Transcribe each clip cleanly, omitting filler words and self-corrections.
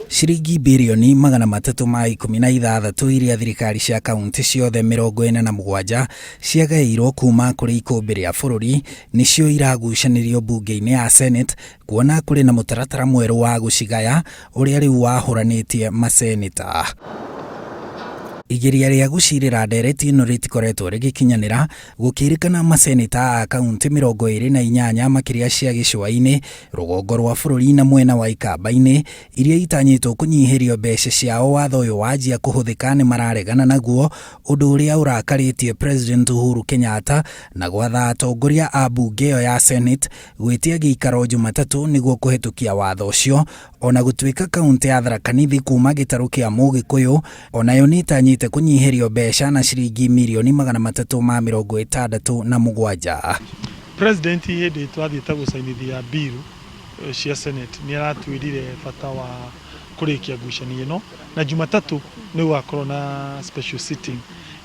Ciringi bilioni 316 iria thirikari cia kaunti ciothe 47 ciagaĩirwo kuma kũrĩ ikũmbĩ rĩa bũrũri nĩcio iragucanĩrio bunge-inĩ ya Senate, kuona kũrĩ na mũtaratara mwerũ wa gũcigaya ũrĩa rĩu wahũranĩtie maseneta. Igeria rĩa gucirĩra ndereti ĩno rĩtikoretwo rĩgĩkinyanĩra, gũkĩrĩkana maseneta a kaunti 28 makĩria cia gĩcũa-inĩ, rũgongo rwa bũrũri na mwena wa ikamba-inĩ iria itanyĩtwo kũnyihĩrio mbeca ciao watho ũyũ wanjia kũhũthĩka nĩ mararegana naguo, ũndũ ũrĩa ũrakarĩtie President Uhuru Kenyatta na gwatha atongoria a bunge ĩyo ya Senate gwĩtia gĩikaro Jumatatu nĩguo kũhetũkia watho ũcio, ona gũtuĩka kaunti ya Tharaka Nithi kuma gĩtarũ kĩa Mũgĩkũyũ onayo nĩĩtanyĩte kũnyihĩrio mbeca na ciringi milioni 367. President hĩndĩ twathiĩte gũcainithia bill cia Senate nĩ aratwĩrire bata wa kũrĩkia ngucanio ĩno, na Jumatatu nĩ gũgakorwo na special sitting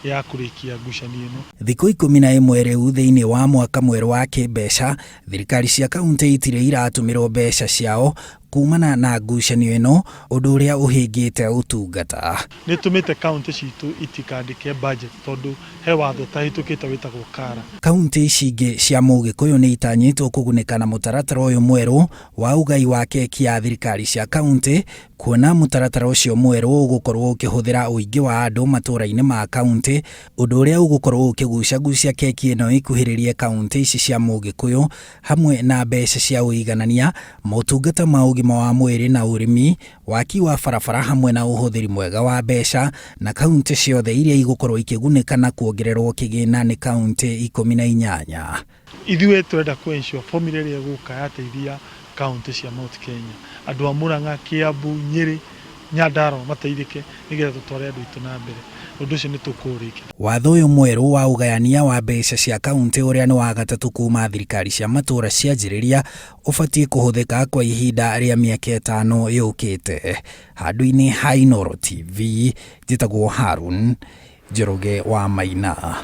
ya kũrĩkia ngucanio ĩno. Thikũ 11 rĩu thĩinĩ wa mwaka mwerũ wa kĩmbeca, thirikari cia kaunti itirĩ iratũmĩrwo mbeca ciao kumana na ngucanio ĩno, ũndũ ũrĩa ũhĩngĩte ũtungata. Nĩ tũmĩte kaunti citũ itikandĩke budget tondũ he watho tahĩtũkĩte wĩtagwo kara. Kaunti ici ingĩ cia Mũgĩkũyũ nĩ itanyĩtwo kũgunĩka na mũtaratara ũyũ mwerũ wa ũgai wa keki ya thirikari cia kaunti, kuona mũtaratara ũcio mwerũ ũgũkorwo ũkĩhũthĩra ũingĩ wa andũ matũũra-inĩ ma kaunti, ũndũ ũrĩa ũgũkorwo ũkĩgucagucia keki ĩno ĩkuhĩrĩrie kaunti ici cia Mũgĩkũyũ, hamwe na mbeca cia ũiganania, motungata ma ũgima wa mwĩrĩ na ũrĩmi, waki wa barabara hamwe na ũhũthĩri mwega wa mbeca, na kaunti ciothe iria igũkorwo ikĩgunĩka na kuongererwo kĩgĩna nĩ kaunti 18. Ithuĩ twenda kũ-ensure formula ĩrĩa ĩgũka yateithia kaunti cia Mount Kenya, andũ a Murang'a, Kiambu, Nyeri, Nyandarua mateithĩke nĩgetha tũtware andũ aitũ na mbere. Ũndũ ũcio nĩ tũkũrĩkia. Watho ũyũ mwerũ wa ũgayania wa mbeca cia kaunti ũrĩa nĩ wa gatatũ kuma thirikari cia matũũra cianjĩrĩria ũbatiĩ kũhũthĩka kwa ihinda rĩa mĩaka 5 yũkĩte. Handũ-inĩ ha Inooro TV, njĩtagwo Harun Njoroge wa Maina.